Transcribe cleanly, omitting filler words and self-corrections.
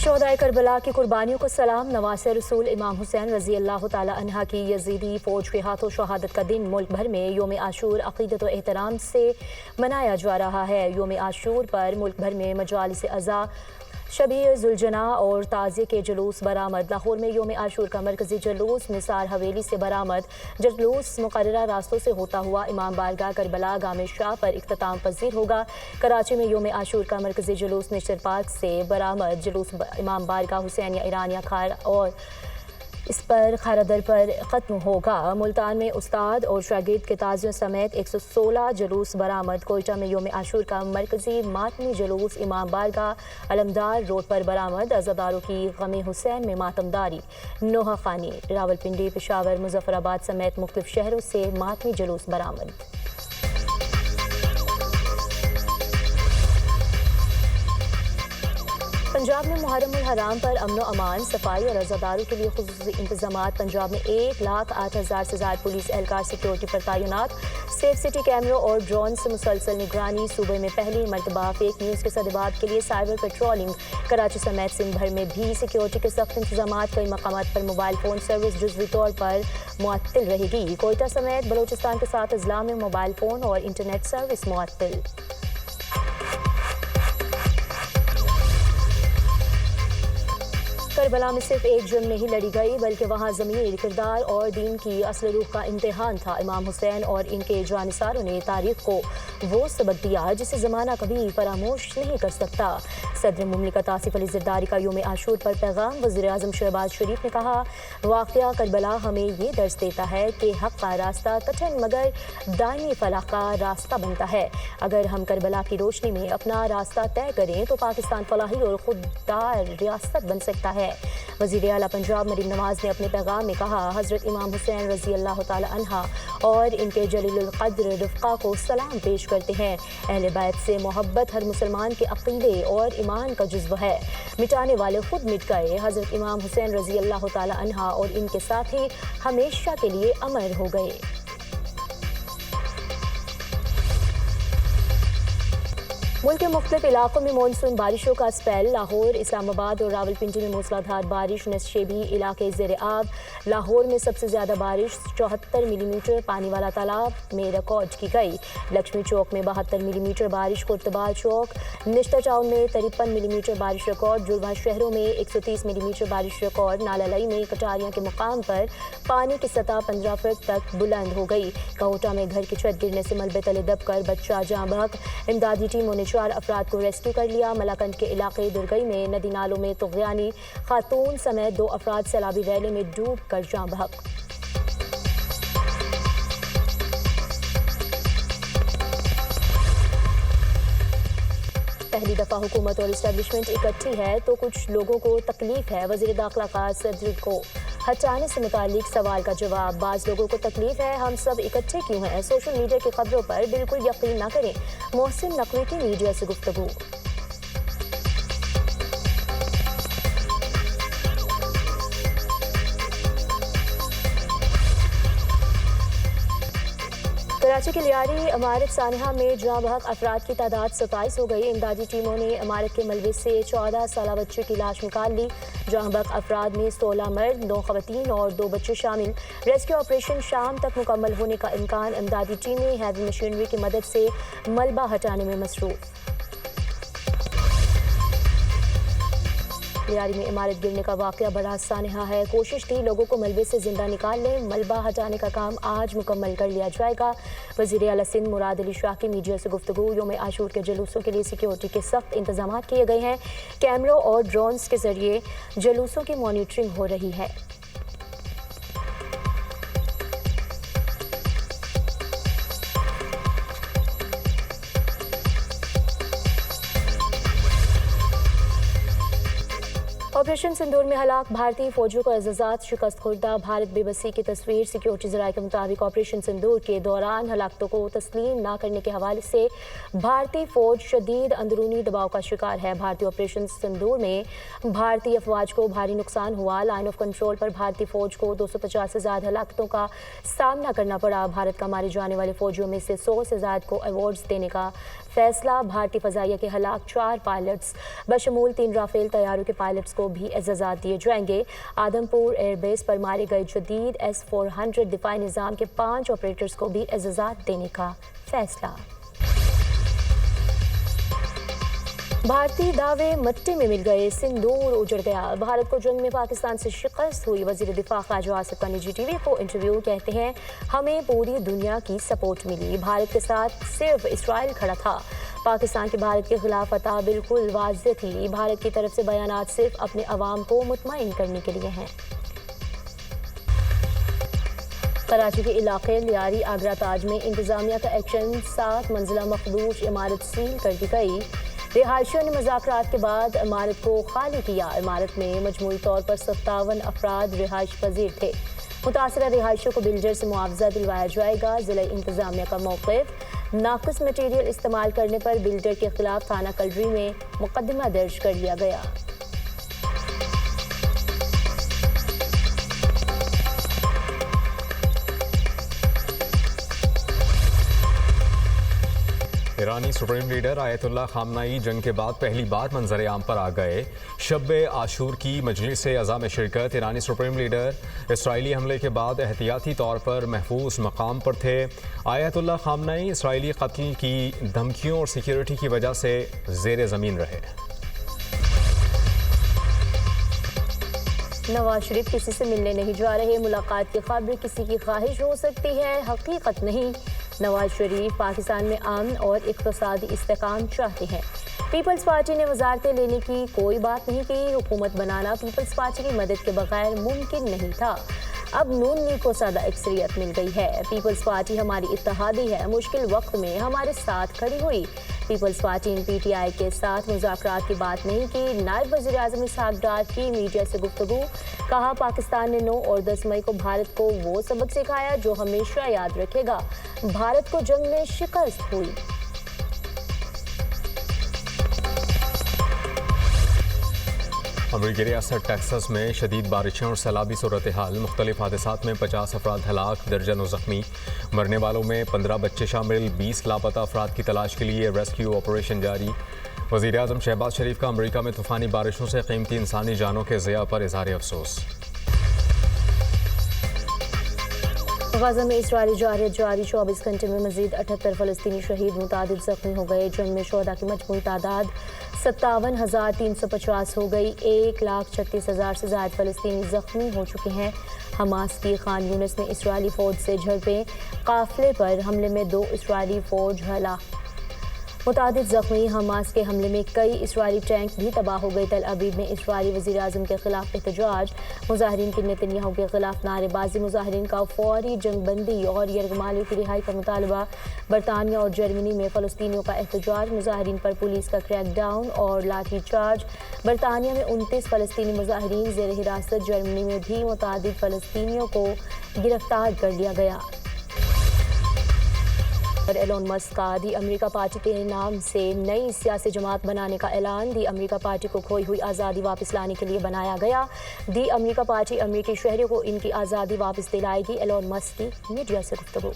शोहदाए Karbala की कुर्बानियों को सलाम। नवासे रसूल इमाम हुसैन रजी अल्लाह ताला अन्हा की यजीदी फ़ौज के हाथों शहादत का दिन मुल्क भर में योम आशूर अक़ीदत व एहतराम से मनाया जा रहा है। योम आशूर पर मुल्क भर में मजालिस अज़ा, शबीर जुलजना और ताज़िए के जुलूस बरामद। लाहौर में योम आशूर का मरकजी जुलूस निसार हवेली से बरामद। जुलूस मुकर्ररा रास्तों से होता हुआ इमाम बारगाह करबला गामे शाह पर इख्तिताम पजीर होगा। कराची में योम आशूर का मरकजी जुलूस निश्चित पार्क से बरामद। जुलूस इमाम बारगाह हुसैनिया ईरानिया खार और इस पर खारादर पर ख़त्म होगा। मुल्तान में उस्ताद और शागिर्द के ताज़ियों समेत 116 जुलूस बरामद। कोयटा में योम आशूर का मरकजी मातमी जुलूस इमाम बारगाह अलमदार रोड पर बरामद। अज़ादारों की गमे हुसैन में मातमदारी नोहा खानी। रावलपिंडी, पेशावर, मुजफ्फराबाद समेत मुख्तलिफ शहरों से मातमी जुलूस बरामद। पंजाब में मुहर्रमुल हराम पर अमन व अमान, सफाई और अज़ादारों के लिए खुसूसी इंतज़ामात। पंजाब में 1,08,000 से ज़्यादा पुलिस एहलकार सिक्योरिटी पर तैनात। सेफ सिटी कैमरों और ड्रोन से मुसलसल निगरानी। सूबे में पहली मरतबा फेक न्यूज़ के सद्देबात के लिए साइबर पेट्रोलिंग। कराची समेत सिंध भर में भी सिक्योरिटी के सख्त इंतजामात। कई मकामात पर मोबाइल फ़ोन सर्विस जुज़वी तौर पर मुअत्तल रहेगी। कोयटा समेत बलोचिस्तान के 7 अजला में मोबाइल फ़ोन और इंटरनेट सर्विस मुअत्तल। करबला में सिर्फ एक जंग नहीं लड़ी गई, बल्कि वहाँ ज़मीर, किरदार और दीन की असल रूह का इम्तिहान था। इमाम हुसैन और इनके जानिसारों ने तारीख़ को वो सबक दिया जिसे ज़माना कभी फरामोश नहीं कर सकता। सदर मुमलिकत आसिफ अली ज़रदारी का योम आशूर पर पैगाम। वज़ीर आज़म शहबाज शरीफ ने कहा, वाक़या करबला हमें ये दर्स देता है कि हक़ का रास्ता कठिन मगर दायमी फलाह का रास्ता बनता है। अगर हम करबला की रोशनी में अपना रास्ता तय करें तो पाकिस्तान फलाही और खुददार रियासत बन सकता है। वज़ीर आला पंजाब मरीम नवाज ने अपने पैगाम में कहा, हज़रत इमाम हुसैन रज़ी अल्लाह ताला अन्हा और इनके जलीलुल क़द्र रफ़क़ा को सलाम पेश करते हैं। अहले बैत से मोहब्बत हर मुसलमान के अक़ीदे और ईमान का जुज़्व है। मिटाने वाले खुद मिट गए। हज़रत इमाम हुसैन रज़ी अल्लाह ताला अन्हा और इनके साथी हमेशा के लिए अमर हो गए। मुल्क के मुख्तलिफ इलाकों में मानसून बारिशों का स्पेल। लाहौर, इस्लामाबाद और रावलपिंडी में मूसलाधार बारिश। नशेबी इलाके ज़ेर आब। लाहौर में सबसे ज़्यादा बारिश 74 मिलीमीटर पानी वाला तालाब में रिकॉर्ड की गई। लक्ष्मी चौक में 72 मिलीमीटर बारिश। कुर्तबाल चौक, निश्ता टाउन में 53 मिलीमीटर बारिश रिकॉर्ड। जुड़वा शहरों में 130 मिलीमीटर बारिश रिकॉर्ड। नालालई में कटारियाँ के मुकाम पर पानी की सतह 15 फीट तक बुलंद हो गई। कोटा में घर की छत गिरने से मलबे तले दबकर बच्चा जाँ बहक। इमदादी टीमों ने 4 अफराद को रेस्क्यू कर लिया। मलाकंद के इलाके दुर्गई में नदी नालों में तुग़यानी खातून समेत 2 अफराद सैलाबी रैले में डूब कर जाँ बहक। पहली दफ़ा हुकूमत और इस्टेब्लिशमेंट इकट्ठी है तो कुछ लोगों को तकलीफ है। वज़ीर दाखिला का सदर को हटाने से मुतालिक सवाल का जवाब। बाज़ लोगों को तकलीफ है, हम सब इकट्ठे क्यों हैं? सोशल मीडिया की खबरों पर बिल्कुल यकीन न करें। मोहसिन नकवी की मीडिया से गुफ्तगू। कराची की लियारी इमारत सानिहा में जाँ बहक अफराद की तादाद 27 हो गई। इमदादी टीमों ने इमारत के मलबे से 14 साला बच्चे की लाश निकाल ली। जाँ बहक अफराद में 16 मर्द, 9 ख़वातीन और 2 बच्चे शामिल। रेस्क्यू ऑपरेशन शाम तक मुकम्मल होने का इम्कान। इमदादी टीमें हैवी मशीनरी की मदद से मलबा हटाने में मसरूफ़। लियारी में इमारत गिरने का वाक़या बड़ा सानिहा है। कोशिश थी लोगों को मलबे से जिंदा निकाल लें। मलबा हटाने का काम आज मुकम्मल कर लिया जाएगा। वज़ीर आला सिंध मुराद अली शाह की मीडिया से गुफ्तगू। योम आशूर के जुलूसों के लिए सिक्योरिटी के सख्त इंतजाम किए गए हैं। कैमरों और ड्रोन्स के जरिए जुलूसों की मॉनिटरिंग हो रही है। ऑपरेशन सिंदूर में हलाक भारतीय फौजियों को एजाजात शिकस्त खुर्दा। भारत बेबसी की तस्वीर। सिक्योरिटी ज़राए के मुताबिक ऑपरेशन सिंदूर के दौरान हलाकतों को तस्लीम न करने के हवाले से भारतीय फौज शदीद अंदरूनी दबाव का शिकार है। भारतीय ऑपरेशन सिंदूर में भारतीय अफवाज को भारी नुकसान हुआ। लाइन ऑफ कंट्रोल पर भारतीय फौज को 250 से ज़्यादा हलाकतों का सामना करना पड़ा। भारत का मारे जाने वाले फौजियों में से 100 से ज़्यादा को अवार्ड्स देने का फैसला। भारतीय फजाइया के हलाक 4 पायलट्स बशमूल 3 राफेल तैयारों के पायलट्स को भी एजाजात दिए जाएंगे। आदमपुर एयरबेस पर मारे गए जदीद S-400 दिफाई निज़ाम के 5 ऑपरेटर्स को भी एजाजात देने का फैसला। भारतीय दावे मट्टी में मिल गए, सिंदूर उजड़ गया। भारत को जंग में पाकिस्तान से शिकस्त हुई। वज़ीर दिफा ख्वाजा आसिफ का निजी टीवी को इंटरव्यू। कहते हैं हमें पूरी दुनिया की सपोर्ट मिली, भारत के साथ सिर्फ इसराइल खड़ा था। पाकिस्तान की भारत के खिलाफ फतह बिल्कुल वाज़ेह थी। भारत की तरफ से बयानात सिर्फ अपने अवाम को मुतमईन करने के लिए हैं। कराची के इलाके लियारी आगरा ताज में इंतजामिया का एक्शन। 7 मंजिला मखदूश इमारत सील कर दी गई। रिहायशियों ने मुज़ाकरात के बाद इमारत को खाली किया। इमारत में मजमूई तौर पर 57 अफराद रिहाइश पजीर थे। मुतासरा रिहायशियों को बिल्डर से मुआवजा दिलवाया जाएगा। ज़िला इंतजामिया का मौक़िफ़। नाक़िस मटीरियल इस्तेमाल करने पर बिल्डर के खिलाफ थाना कलरी में मुकदमा दर्ज कर लिया गया। ईरानी सुप्रीम लीडर आयतुल्लाह खामनाई जंग के बाद पहली बार मंजर आम पर आ गए। शब आशूर की मजलिस अज़ा में शिरकत। ईरानी सुप्रीम लीडर इसराइली हमले के बाद एहतियाती तौर पर महफूज मकाम पर थे। आयतुल्लाह खामनाई इसराइली कत्ल की धमकियों और सिक्योरिटी की वजह से ज़ेर ज़मीन रहे। नवाज शरीफ किसी से मिलने नहीं जा रहे। मुलाकात की खबर किसी की ख्वाहिश हो सकती है, हकीकत नहीं। नवाज शरीफ पाकिस्तान में अमन और इक़्तिसादी इस्तेकाम चाहते हैं। पीपल्स पार्टी ने वज़ारतें लेने की कोई बात नहीं की। हुकूमत बनाना पीपल्स पार्टी की मदद के बगैर मुमकिन नहीं था। अब नून लीग को ज़्यादा अक्सरियत मिल गई है। पीपल्स पार्टी हमारी इत्तेहादी है, मुश्किल वक्त में हमारे साथ खड़ी हुई। पीपल्स पार्टी ने PTI के साथ मुज़ाकरात की बात नहीं की। नायब वज़ीर आज़म इसहाक़ डार की मीडिया से गुफ्तगू। कहा पाकिस्तान ने 9 और 10 मई को भारत को वो सबक सिखाया जो हमेशा याद रखेगा। भारत को जंग में शिकस्त हुई। अमरीकी रियासत टेक्सास में शदीद बारिशें और सैलाबी सूरत हाल। मुख्तलिफ हादसात में 50 अफराद हलाक, दर्जनों ज़ख्मी। मरने वालों में 15 बच्चे शामिल। 20 लापता अफराद की तलाश के लिए रेस्क्यू ऑपरेशन जारी। वज़ीर आज़म शहबाज शरीफ का अमरीका में तूफ़ानी बारिशों से कीमती इंसानी जानों के ज़िया पर इज़हार अफसोस। गाज़ा में इसराइली जारी 24 घंटे में मज़ीद 78 फ़लस्तीनी शहीद, मुतादिद ज़ख्मी हो गए। जंग में शोहदा की मजमूई तादाद 57,350 हो गई। 1,36,000 से ज़्यादा फ़लस्तीनी ज़ख्मी हो चुके हैं। हमास की खान यूनिस में इसराइली फ़ौज से झड़पें। काफ़िले पर हमले में 2 इसराइली फ़ौज हलाक, मुतादिद ज़ख्मी। हमास के हमले में कई इसराइली टैंक भी तबाह हो गए। तल अबीब में इसराइली वज़ीर आज़म के खिलाफ एहतजाज। मुज़ाहिरीन की नेतन्याहू के खिलाफ नारेबाजी। मुज़ाहिरीन का फौरी जंग बंदी और यरगमालियों की रिहाई का मुतालबा। बरतानिया और जर्मनी में फ़लस्तीनियों का एहतजाज। मुज़ाहिरीन पर पुलिस का क्रैकडाउन और लाठी चार्ज। बरतानिया में 29 फ़लस्तीनी मुज़ाहिरीन ज़ेर हिरासत। जर्मनी में भी मुतादिद फ़लस्तीनियों को गिरफ्तार कर लिया गया। और एलोन मस्क का दी अमेरिका पार्टी के नाम से नई सियासी जमात बनाने का ऐलान। दी अमेरिका पार्टी को खोई हुई आज़ादी वापस लाने के लिए बनाया गया। दी अमेरिका पार्टी अमेरिकी शहरियों को इनकी आज़ादी वापस दिलाएगी। एलोन मस्क की मीडिया से गुफ्तगू।